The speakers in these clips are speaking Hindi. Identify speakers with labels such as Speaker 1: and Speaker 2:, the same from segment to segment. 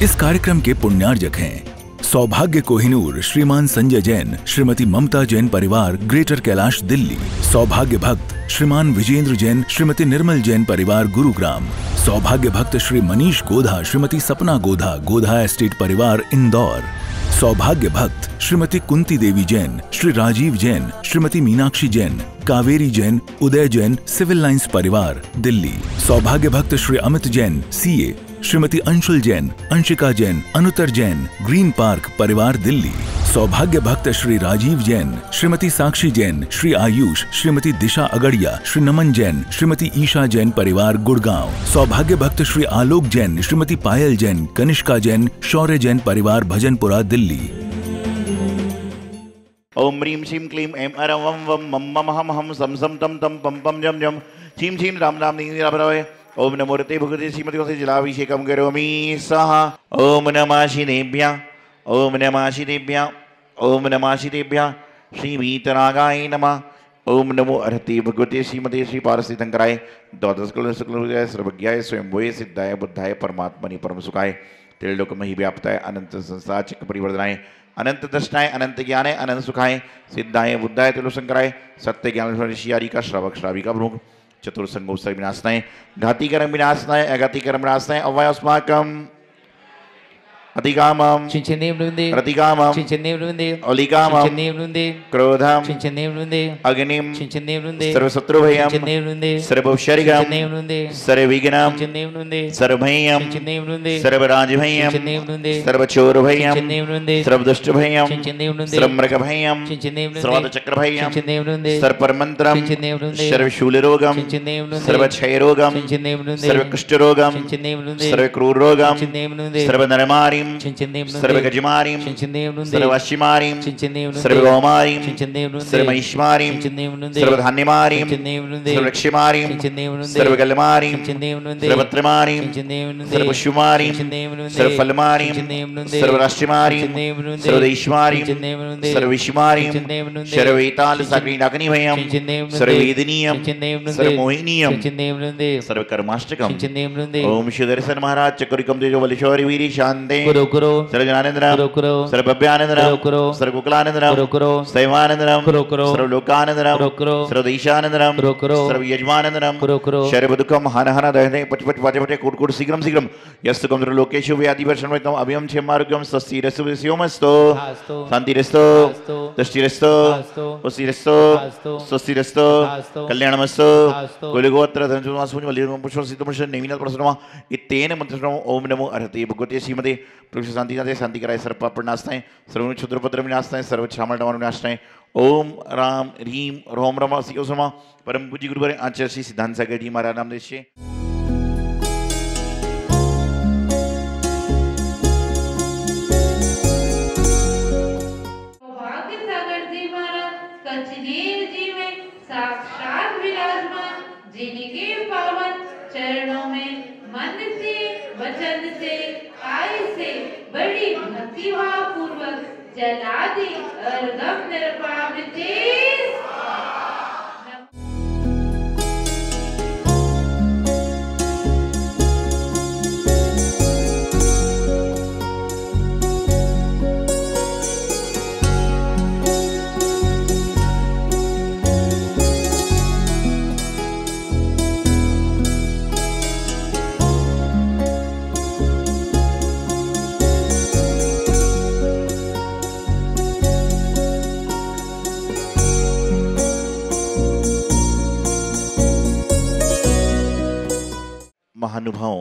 Speaker 1: इस कार्यक्रम के पुण्यार्जक हैं सौभाग्य कोहिनूर श्रीमान संजय जैन, श्रीमती ममता जैन परिवार, ग्रेटर कैलाश दिल्ली। सौभाग्य भक्त श्रीमान विजेंद्र जैन, श्रीमती निर्मल जैन परिवार, गुरुग्राम। सौभाग्य भक्त श्री मनीष गोधा, श्रीमती सपना गोधा, गोधा एस्टेट परिवार, इंदौर। सौभाग्य भक्त श्रीमती कुंती देवी जैन, श्री राजीव जैन, श्रीमती मीनाक्षी जैन, कावेरी जैन, उदय जैन, सिविल लाइंस परिवार, दिल्ली। सौभाग्य भक्त Shri Amit Jain, CA, Shrimati Anshul Jain, Anshika Jain, Anuttar Jain, green park परिवार, दिल्ली। सौभाग्य भक्त श्री राजीव जैन, श्रीमती साक्षी जैन, श्री आयुष, श्रीमती दिशा अगड़िया, श्री नमन जैन, श्रीमती ईशा जैन परिवार, गुड़गांव। सौभाग्य भक्त श्री आलोक जैन, श्रीमती पायल जैन, कनिष्का जैन, शौर्य जैन परिवार, भजनपुरा, दिल्ली।
Speaker 2: ओम ह्रीं श्रीं क्लीं ऐं अरं वं वं मं मम हम हम सम सम तम तम पम पम जम जम छीं छीं राम राम नीं राम। ओम नमो रते भगवते श्रीमती से जलाभिषेकं करोमि स्वाहा। ओम नमः शिवेभ्यः, ओम नमः शिवेभ्यः, ओम नमः शिवेभ्यः। श्री वीतरागाय नमः। ओम नमो अर्हते भगवते श्रीमते श्री पारसितंकराय द्वादश कल शुक्ल सर्वज्ञाय स्वयंभुवे सिद्धाय बुद्धाय परमात्मनि परम सुखाय त्रिलोकमहि व्याप्ताय अनंत संसार चक्र परिवर्तनाय अनंत दर्शनाय अनंत ज्ञानाय अनंत सुखाय सिद्धाय बुद्धाय त्रिलोकशंकराय सत्य ज्ञान ऋषियारी का श्रावक श्राविका प्रमुख चतुर्संगोत्सव विनाशनाय घाती कर्म विनाशनाय अघाती कर्म विनाशनाय अवयस्माकम अतिकामं प्रतिकामं अलिकामं क्रोधं अग्निं सर्वशत्रुभयं सर्वशरीरं सर्वविघ्नं सर्वभयं सर्वराजभयं सर्वचोरभयं सर्वदुष्टभयं सर्वमृगभयं सर्वचक्रभयं सर्वपरमन्त्रं सर्वशूलरोगं सर्वक्षयरोगं सर्वकुष्ठरोगं सर्वक्रूररोगं सर्वनरमारिं सर्वगजमारिं सर्वशिमारिं सर्वगौमारिं सर्वमहिष्मारिं सर्वधान्यमारिं सर्वलक्ष्यमारिं सर्वगलमारिं सर्वत्रमारिं सर्वशुमारिं सर्वफलमारिं सर्वराष्ट्रमारिं सर्वदेशमारिं सर्वविश्वमारिं सर्ववेतालसाग्निभयं सर्ववेदनीयं सर्वमोहिनीयं सर्वकर्माष्टकम्। ओम श्री दर्शन महाराज चक्रिकम तेजो बलिशौरी वीरी शांति सर्वजनानंदनम सर्वभव्यानंदनम सर्वकुलानंदनम शैवानंदनम सर्वलोकानंदनम सर्वदेशानंदनम सर्वयजमानंदनम सर्वदुःखम हन हन दहने पचपच वाचपटे कुटकुट शीघ्रम शीघ्रम यस्तुकम त्रिलोकेषु व्याधिवर्षणमयतम अभयम क्षेमारोग्यम स्वस्तिरस्तु शिवमस्तु शांतिरस्तु तुष्टिरस्तु पुष्टिरस्तु स्वस्तिरस्तु कल्याणमस्तु कुलगोत्र धनसुमासुनि वलिरम पुष्प सिद्धपुरुष नेमिनाथ प्रसन्नमा इत्तेन मंत्रम ओम नमो अर्हते भगवते श्रीमते पुरुष शांति नाथे शांति कराय सर्व पाप नाशनाय सर्व क्षुद्रपद्र विनाशनाय सर्व छामल डमन विनाशनाय ओम राम ह्रीम रोम रम सिकोसमा परम पूज्य गुरुवर आचार्य श्री सिद्धांत सागर जी महाराज नाम देशे।
Speaker 3: सौभाग्य सागर जी महाराज कचनेर जी में साक्षात विराजमान, जिनके पावन चरणों में मन से वचन से काय से बड़ी भक्तिभाव पूर्वक जलादि अर्घम निर्पावते।
Speaker 2: महानुभाव,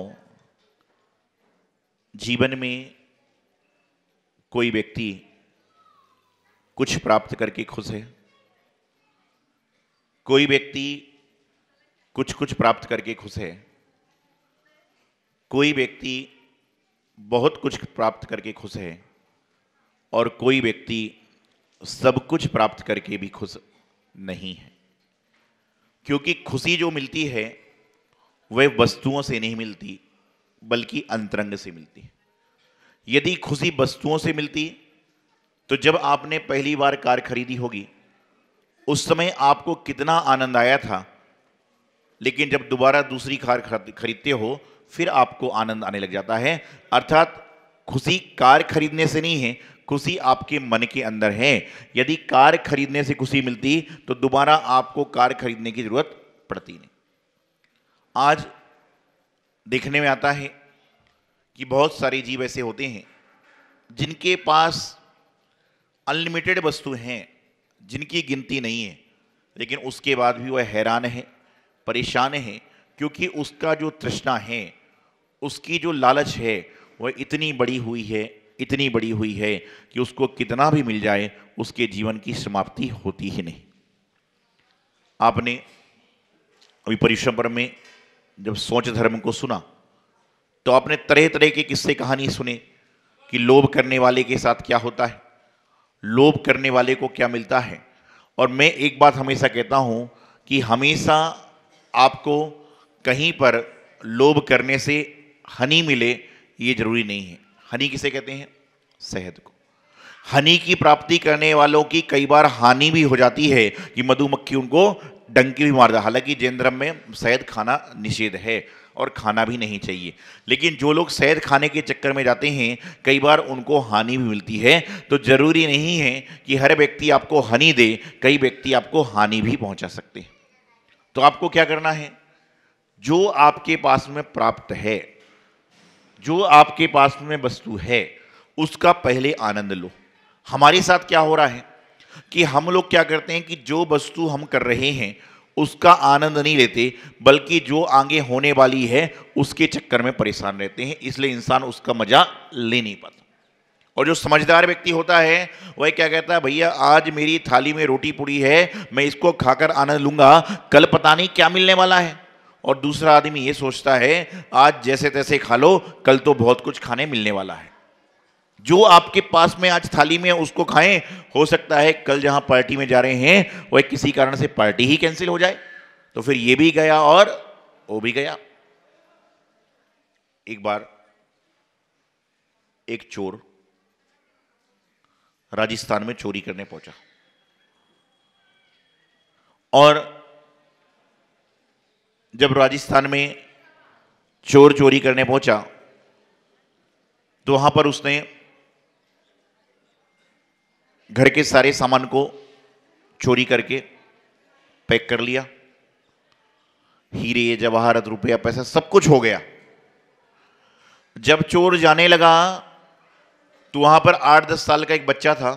Speaker 2: जीवन में कोई व्यक्ति कुछ प्राप्त करके खुश है, कोई व्यक्ति कुछ कुछ प्राप्त करके खुश है, कोई व्यक्ति बहुत कुछ प्राप्त करके खुश है और कोई व्यक्ति सब कुछ प्राप्त करके भी खुश नहीं है। क्योंकि खुशी जो मिलती है वह वस्तुओं से नहीं मिलती बल्कि अंतरंग से मिलती है। यदि खुशी वस्तुओं से मिलती तो जब आपने पहली बार कार खरीदी होगी उस समय आपको कितना आनंद आया था, लेकिन जब दोबारा दूसरी कार खरीदते हो फिर आपको आनंद आने लग जाता है। अर्थात खुशी कार खरीदने से नहीं है, खुशी आपके मन के अंदर है। यदि कार खरीदने से खुशी मिलती तो दोबारा आपको कार खरीदने की जरूरत पड़ती नहीं। आज देखने में आता है कि बहुत सारे जीव ऐसे होते हैं जिनके पास अनलिमिटेड वस्तु हैं, जिनकी गिनती नहीं है, लेकिन उसके बाद भी वह हैरान है, परेशान है, क्योंकि उसका जो तृष्णा है, उसकी जो लालच है, वह इतनी बड़ी हुई है, इतनी बड़ी हुई है कि उसको कितना भी मिल जाए उसके जीवन की समाप्ति होती ही नहीं। आपने अभी परिश्रम में जब सोच धर्म को सुना तो आपने तरह तरह के किस्से कहानी सुने कि लोभ करने वाले के साथ क्या होता है, लोभ करने वाले को क्या मिलता है। और मैं एक बात हमेशा कहता हूं कि हमेशा आपको कहीं पर लोभ करने से हनी मिले ये जरूरी नहीं है। हनी किसे कहते हैं? शहद को। हनी की प्राप्ति करने वालों की कई बार हानि भी हो जाती है कि मधुमक्खी उनको डंकी भी मार दे। हालांकि जैन धर्म में शहद खाना निषेध है और खाना भी नहीं चाहिए, लेकिन जो लोग शहद खाने के चक्कर में जाते हैं कई बार उनको हानि भी मिलती है। तो जरूरी नहीं है कि हर व्यक्ति आपको हनी दे, कई व्यक्ति आपको हानि भी पहुंचा सकते हैं। तो आपको क्या करना है? जो आपके पास में प्राप्त है, जो आपके पास में वस्तु है, उसका पहले आनंद लो। हमारे साथ क्या हो रहा है कि हम लोग क्या करते हैं कि जो वस्तु हम कर रहे हैं उसका आनंद नहीं लेते, बल्कि जो आगे होने वाली है उसके चक्कर में परेशान रहते हैं, इसलिए इंसान उसका मजा ले नहीं पाता। और जो समझदार व्यक्ति होता है वह क्या कहता है, भैया आज मेरी थाली में रोटी पूड़ी है, मैं इसको खाकर आनंद लूंगा, कल पता नहीं क्या मिलने वाला है। और दूसरा आदमी ये सोचता है आज जैसे तैसे खा लो, कल तो बहुत कुछ खाने मिलने वाला है। जो आपके पास में आज थाली में उसको खाएं, हो सकता है कल जहां पार्टी में जा रहे हैं वह किसी कारण से पार्टी ही कैंसिल हो जाए, तो फिर ये भी गया और वो भी गया। एक बार एक चोर राजस्थान में चोरी करने पहुंचा और जब राजस्थान में चोर चोरी करने पहुंचा तो वहां पर उसने घर के सारे सामान को चोरी करके पैक कर लिया। हीरे जवाहरात रुपया पैसा सब कुछ हो गया। जब चोर जाने लगा तो वहां पर 8-10 साल का एक बच्चा था।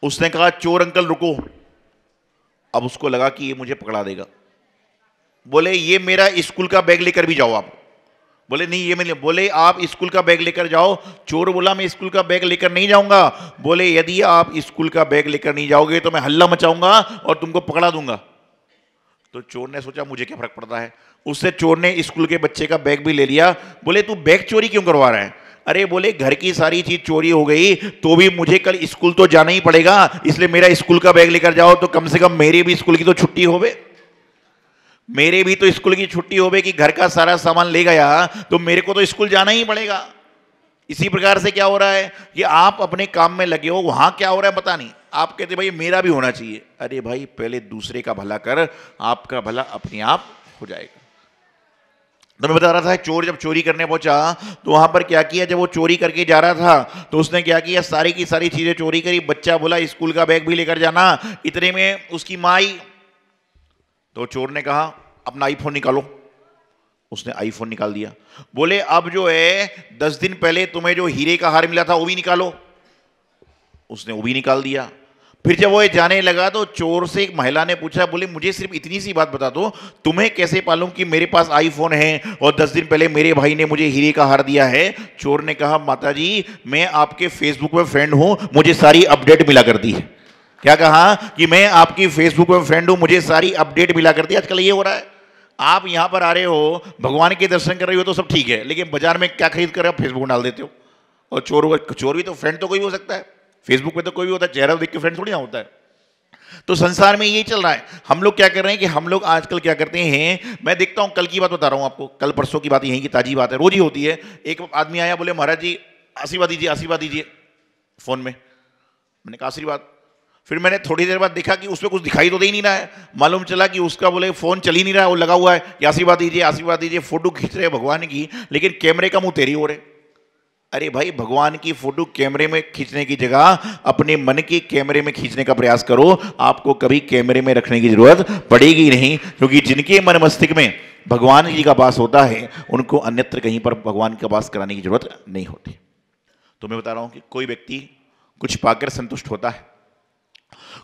Speaker 2: उसने कहा, चोर अंकल रुको। अब उसको लगा कि ये मुझे पकड़ा देगा। बोले, ये मेरा स्कूल का बैग लेकर भी जाओ आप। बोले, नहीं ये मैं। बोले, आप स्कूल का बैग लेकर जाओ। चोर बोला, मैं स्कूल का बैग लेकर नहीं जाऊंगा। बोले, यदि आप स्कूल का बैग लेकर नहीं जाओगे तो मैं हल्ला मचाऊंगा और तुमको पकड़ा दूंगा। तो चोर ने सोचा मुझे क्या फर्क पड़ता है। उससे चोर ने स्कूल के बच्चे का बैग भी ले लिया। बोले, तू बैग चोरी क्यों करवा रहा है? अरे बोले, घर की सारी चीज चोरी हो गई तो भी मुझे कल स्कूल तो जाना ही पड़ेगा, इसलिए मेरा स्कूल का बैग लेकर जाओ तो कम से कम मेरे भी स्कूल की तो छुट्टी होवे, मेरे भी तो स्कूल की छुट्टी होवे कि घर का सारा सामान ले गया तो मेरे को तो स्कूल जाना ही पड़ेगा। इसी प्रकार से क्या हो रहा है कि आप अपने काम में लगे हो, वहां क्या हो रहा है पता नहीं, आप कहते भाई मेरा भी होना चाहिए। अरे भाई पहले दूसरे का भला कर, आपका भला अपने आप हो जाएगा। तो मैं बता रहा था, चोर जब चोरी करने पहुंचा तो वहां पर क्या किया, जब वो चोरी करके जा रहा था तो उसने क्या किया, सारी की सारी चीजें चोरी करी। बच्चा बोला स्कूल का बैग भी लेकर जाना। इतने में उसकी माँ आई तो चोर ने कहा, अपना आईफोन निकालो। उसने आईफोन निकाल दिया। बोले, अब जो है 10 दिन पहले तुम्हें जो हीरे का हार मिला था वो भी निकालो। उसने वो भी निकाल दिया। फिर जब वो जाने लगा तो चोर से एक महिला ने पूछा, बोले, मुझे सिर्फ इतनी सी बात बता दो, तुम्हें कैसे मालूम कि मेरे पास आईफोन है और 10 दिन पहले मेरे भाई ने मुझे हीरे का हार दिया है? चोर ने कहा, माताजी मैं आपके फेसबुक में फ्रेंड हूं, मुझे सारी अपडेट मिला करती है। क्या कहा कि मैं आपकी फेसबुक में फ्रेंड हूं, मुझे सारी अपडेट मिला करती है। आजकल ये हो रहा है, आप यहां पर आ रहे हो, भगवान के दर्शन कर रहे हो तो सब ठीक है, लेकिन बाजार में क्या खरीद कर रहे हो, फेसबुक डाल देते हो। और चोर भी तो फ्रेंड तो कोई भी हो सकता है, फेसबुक पे तो कोई भी होता है, चेहरा देख के फ्रेंड थोड़ी ना होता है। तो संसार में यही चल रहा है। हम लोग क्या कर रहे हैं कि हम लोग आजकल क्या करते हैं, मैं देखता हूं, कल की बात बता रहा हूं आपको, कल परसों की बात, यहीं की ताजी बात है, रोज ही होती है। एक आदमी आया, बोले, महाराज जी आशीर्वाद दीजिए, आशीर्वाद दीजिए फोन में। मैंने कहा आशीर्वाद। फिर मैंने थोड़ी देर बाद देखा कि उसमें कुछ दिखाई तो दे ही नहीं रहा है। मालूम चला कि उसका बोले फोन चल ही नहीं रहा है, वो लगा हुआ है कि आशीर्वाद दीजिए, आशीर्वाद दीजिए। फोटो खींच रहे हैं भगवान की, लेकिन कैमरे का मुंह तेरी हो रहे। अरे भाई, भगवान की फोटो कैमरे में खींचने की जगह अपने मन के कैमरे में खींचने का प्रयास करो। आपको कभी कैमरे में रखने की जरूरत पड़ेगी नहीं, क्योंकि जिनके मन मस्तिष्क में भगवान जी का वास होता है उनको अन्यत्र कहीं पर भगवान का वास कराने की जरूरत नहीं होती। तो मैं बता रहा हूं कि कोई व्यक्ति कुछ पाकर संतुष्ट होता है,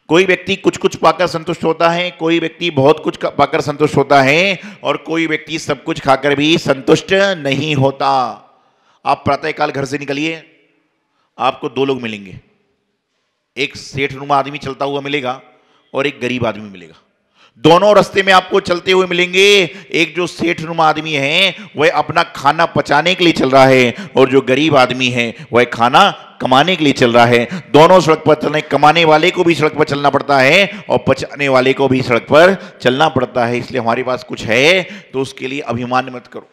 Speaker 2: कोई व्यक्ति कुछ कुछ पाकर संतुष्ट होता है, कोई व्यक्ति बहुत कुछ पाकर संतुष्ट होता है, और कोई व्यक्ति सब कुछ खाकर भी संतुष्ट नहीं होता। आप प्रातःकाल घर से निकलिए, आपको दो लोग मिलेंगे, एक सेठनुमा आदमी चलता हुआ मिलेगा और एक गरीब आदमी मिलेगा। दोनों रास्ते में आपको चलते हुए मिलेंगे। एक जो सेठनुमा आदमी है वह अपना खाना पचाने के लिए चल रहा है, और जो गरीब आदमी है वह खाना कमाने के लिए चल रहा है। दोनों सड़क पर चलने, कमाने वाले को भी सड़क पर चलना पड़ता है और पचाने वाले को भी सड़क पर चलना पड़ता है। इसलिए हमारे पास कुछ है तो उसके लिए अभिमान मत करो।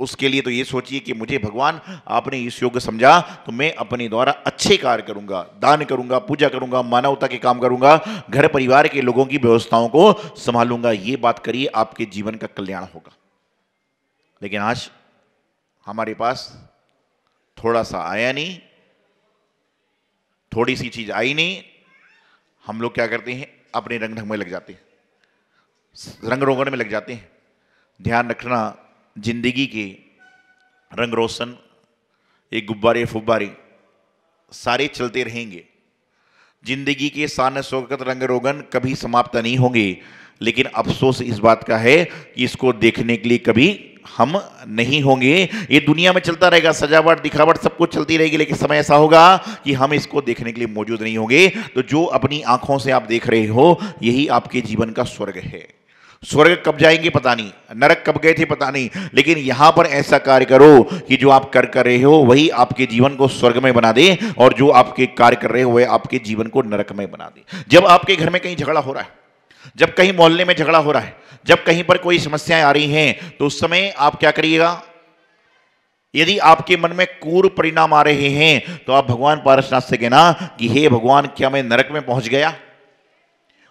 Speaker 2: उसके लिए तो ये सोचिए कि मुझे भगवान आपने इस योग्य समझा तो मैं अपने द्वारा अच्छे कार्य करूंगा, दान करूंगा, पूजा करूंगा, मानवता के काम करूंगा, घर परिवार के लोगों की व्यवस्थाओं को संभालूंगा। ये बात करिए, आपके जीवन का कल्याण होगा। लेकिन आज हमारे पास थोड़ा सा आया नहीं, थोड़ी सी चीज आई नहीं, हम लोग क्या करते हैं, अपने रंग ढंग में लग जाते हैं, रंग रोगन में लग जाते हैं। ध्यान रखना, जिंदगी के रंग रोशन, एक गुब्बारे फुब्बारे सारे चलते रहेंगे। जिंदगी के शान शौकत रंग रोगन कभी समाप्त नहीं होंगे। लेकिन अफसोस इस बात का है कि इसको देखने के लिए कभी हम नहीं होंगे। ये दुनिया में चलता रहेगा, सजावट दिखावट सब कुछ चलती रहेगी, लेकिन समय ऐसा होगा कि हम इसको देखने के लिए मौजूद नहीं होंगे। तो जो अपनी आंखों से आप देख रहे हो यही आपके जीवन का स्वर्ग है। स्वर्ग कब जाएंगे पता नहीं, नरक कब गए थे पता नहीं, लेकिन यहां पर ऐसा कार्य करो कि जो आप कर रहे हो वही आपके जीवन को स्वर्ग में बना दे, और जो आपके कार्य कर रहे हो वह आपके जीवन को नरक में बना दे। जब आपके घर में कहीं झगड़ा हो रहा है, जब कहीं मोहल्ले में झगड़ा हो रहा है, जब कहीं पर कोई समस्याएं आ रही हैं, तो उस समय आप क्या करिएगा, यदि आपके मन में क्रूर परिणाम आ रहे हैं तो आप भगवान पारसनाथ से कहना कि हे भगवान, क्या मैं नरक में पहुंच गया?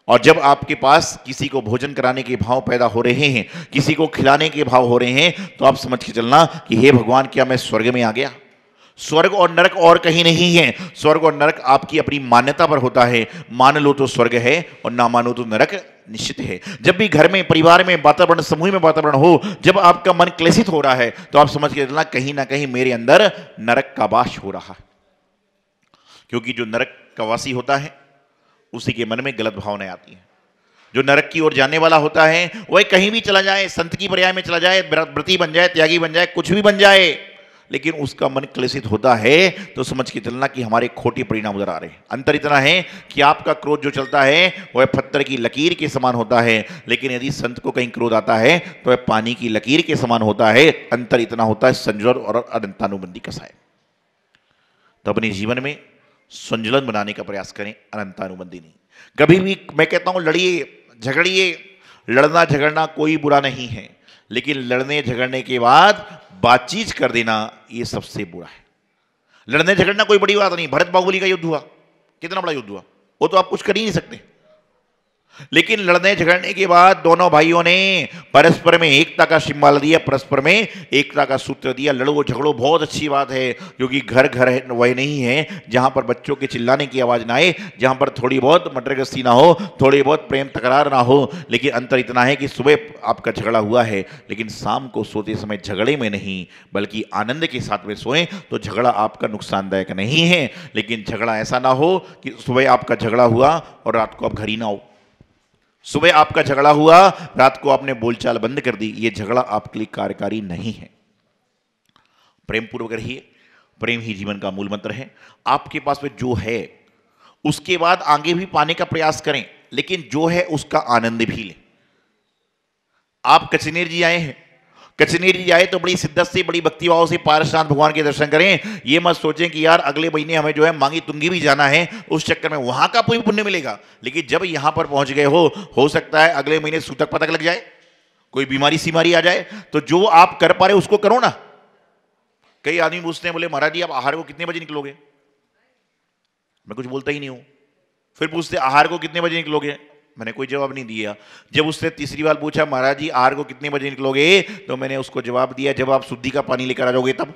Speaker 2: और जब आपके पास किसी को भोजन कराने के भाव पैदा हो रहे हैं, किसी को खिलाने के भाव हो रहे हैं, तो आप समझ के चलना कि हे भगवान, क्या मैं स्वर्ग में आ गया? स्वर्ग और नरक और कहीं नहीं है। स्वर्ग और नरक आपकी अपनी मान्यता पर होता है। मान लो तो स्वर्ग है और ना मानो तो नरक निश्चित है। जब भी घर में, परिवार में वातावरण, समूह में वातावरण हो, जब आपका मन क्लेशित हो रहा है, तो आप समझ के चलना कहीं ना कहीं मेरे अंदर नरक का वास हो रहा है। क्योंकि जो नरक का वासी होता है उसी के मन में गलत भावनाएं आती हैं। जो नरक की ओर जाने वाला होता है वह कहीं भी चला जाए, संत की पर्याय में चला जाए, व्रती बन जाए, त्यागी बन जाए, कुछ भी बन जाए, लेकिन उसका मन क्लेशित होता है तो समझ के चलना कि हमारे खोटे परिणाम उधर आ रहे हैं। अंतर इतना है कि आपका क्रोध जो चलता है वह पत्थर की लकीर के समान होता है, लेकिन यदि संत को कहीं क्रोध आता है तो वह पानी की लकीर के समान होता है। अंतर इतना होता है संजोर और अनंतानुबंधी का साहब। तो अपने जीवन में संतुलन बनाने का प्रयास करें, अनंतानुबंधी नहीं। कभी भी मैं कहता हूं लड़िए झगड़िए, लड़ना झगड़ना कोई बुरा नहीं है, लेकिन लड़ने झगड़ने के बाद बातचीत कर देना ये सबसे बुरा है। लड़ने झगड़ना कोई बड़ी बात नहीं। भरत बाहुबली का युद्ध हुआ, कितना बड़ा युद्ध हुआ, वो तो आप कुछ कर ही नहीं सकते। लेकिन लड़ने झगड़ने के बाद दोनों भाइयों ने परस्पर में एकता का सिंबल दिया, परस्पर में एकता का सूत्र दिया। लड़ो झगड़ो बहुत अच्छी बात है, क्योंकि घर घर वह नहीं है जहां पर बच्चों के चिल्लाने की आवाज ना आए, जहां पर थोड़ी बहुत मटरगस्ती ना हो, थोड़ी बहुत प्रेम तकरार ना हो। लेकिन अंतर इतना है कि सुबह आपका झगड़ा हुआ है, लेकिन शाम को सोते समय झगड़े में नहीं बल्कि आनंद के साथ में सोएं, तो झगड़ा आपका नुकसानदायक नहीं है। लेकिन झगड़ा ऐसा ना हो कि सुबह आपका झगड़ा हुआ और रात को आप घर ही ना हो, सुबह आपका झगड़ा हुआ रात को आपने बोलचाल बंद कर दी। यह झगड़ा आपके लिए कार्यकारी नहीं है। प्रेम पूर्वक रहिए, प्रेम ही जीवन का मूल मंत्र है। आपके पास में जो है उसके बाद आगे भी पाने का प्रयास करें, लेकिन जो है उसका आनंद भी लें। आप कचनेर जी आए हैं, कचनेर जी आए तो बड़ी शिद्दत से, बड़ी भक्ति भाव से पारसनाथ भगवान के दर्शन करें। ये मत सोचें कि यार अगले महीने हमें जो है मांगी तुंगी भी जाना है, उस चक्कर में वहां का कोई पुण्य मिलेगा। लेकिन जब यहां पर पहुंच गए हो सकता है अगले महीने सूतक पतक लग जाए, कोई बीमारी सीमारी आ जाए, तो जो आप कर पा रहे उसको करो ना। कई आदमी पूछते हैं, बोले महाराज जी आप आहार को कितने बजे निकलोगे? मैं कुछ बोलता ही नहीं हूं। फिर पूछते आहार को कितने बजे निकलोगे? मैंने कोई जवाब नहीं दिया। जब उसने तीसरी बार पूछा महाराज जी आहार को कितने बजे निकलोगे, तो मैंने उसको जवाब दिया जब आप शुद्धि का पानी लेकर आ जाओगे तब।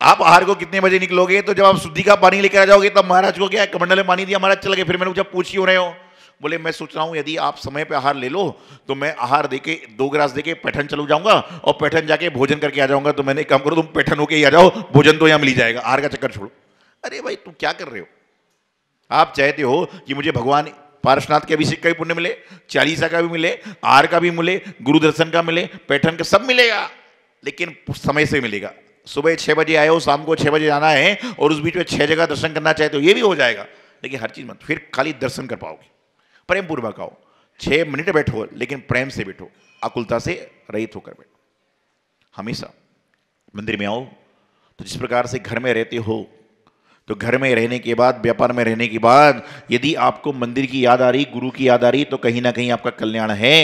Speaker 2: आप आहार को कितने बजे निकलोगे? तो जब आप शुद्धि का पानी लेकर आ जाओगे तब महाराज को क्या कमंडल में पानी दिया, महाराज चल गए। फिर मैंने जब पूछ क्यों रहे हो? बोले मैं सोच रहा हूं यदि आप समय पे आहार ले लो तो मैं आहार देके 2 गिलास देके पैठन चलू जाऊंगा और पैठन जाके भोजन करके आ जाऊंगा। तो मैंने काम करो तुम पैठन होके ही आ जाओ, भोजन तो यहां मिल ही जाएगा, आहार का चक्कर छोड़ो। अरे भाई तुम क्या कर रहे हो? आप चाहते हो कि मुझे भगवान पार्श्वनाथ के अभिषेक का भी पुण्य मिले, चालीसा का भी मिले, आहार का भी मिले, गुरु दर्शन का मिले, पैठन का सब मिलेगा, लेकिन समय से मिलेगा। सुबह 6 बजे आए हो, शाम को 6 बजे जाना है और उस बीच में 6 जगह दर्शन करना चाहते हो, ये भी हो जाएगा, लेकिन हर चीज मत। फिर खाली दर्शन कर पाओगे। प्रेम पूर्वक आओ, 6 मिनट बैठो लेकिन प्रेम से बैठो, आकुलता से रहित होकर बैठो। हमेशा मंदिर में आओ तो जिस प्रकार से घर में रहते हो, तो घर में रहने के बाद, व्यापार में रहने के बाद यदि आपको मंदिर की याद आ रही, गुरु की याद आ रही, तो कहीं ना कहीं आपका कल्याण है।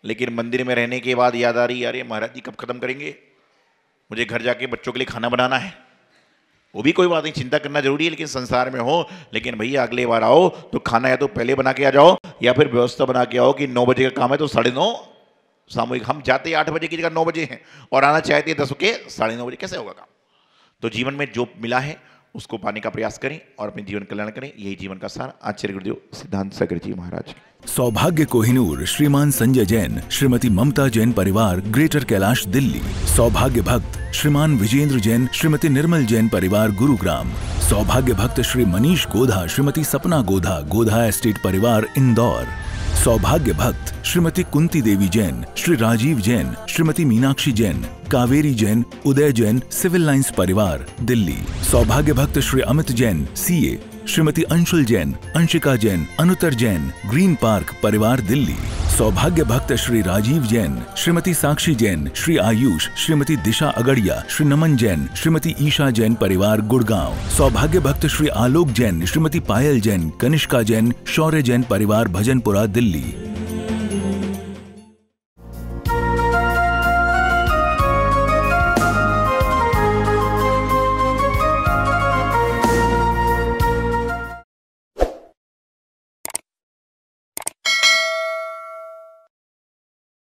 Speaker 2: लेकिन मंदिर में रहने के बाद याद आ रही, अरे महाराज जी कब खत्म करेंगे, मुझे घर जाके बच्चों के लिए खाना बनाना है, वो भी कोई बात नहीं, चिंता करना जरूरी है, लेकिन संसार में हो। लेकिन भैया अगले बार आओ तो खाना या तो पहले बना के आ जाओ या फिर व्यवस्था बना के आओ कि 9 बजे का काम है तो 9:30 सामूहिक। हम जाते 8 बजे की जगह 9 बजे हैं और आना चाहते 10 के 9:30 बजे, कैसे होगा काम? तो जीवन में जो मिला है उसको पाने का प्रयास करें और अपने जीवन कल्याण करें, यही जीवन का सार। आचार्य गुरुदेव सिद्धांत सागर जी महाराज।
Speaker 1: सौभाग्य कोहिनूर श्रीमान संजय जैन, श्रीमती ममता जैन परिवार, ग्रेटर कैलाश दिल्ली। सौभाग्य भक्त श्रीमान विजेंद्र जैन, श्रीमती निर्मल जैन परिवार, गुरुग्राम। सौभाग्य भक्त श्री मनीष गोधा, श्रीमती सपना गोधा, गोधा एस्टेट परिवार, इंदौर। सौभाग्य भक्त श्रीमती कुंती देवी जैन, श्री राजीव जैन, श्रीमती मीनाक्षी जैन, कावेरी जैन, उदय जैन, सिविल लाइंस परिवार, दिल्ली। सौभाग्य भक्त Shri Amit Jain, CA, Shrimati Anshul Jain, Anshika Jain, Anuttar Jain, green park परिवार, दिल्ली। सौभाग्य भक्त श्री राजीव जैन, श्रीमती साक्षी जैन, श्री आयुष, श्रीमती दिशा अगड़िया, श्री नमन जैन, श्रीमती ईशा जैन परिवार, गुड़गांव। सौभाग्य भक्त श्री आलोक जैन, श्रीमती पायल जैन, कनिष्का जैन, शौर्य जैन परिवार, भजनपुरा, दिल्ली।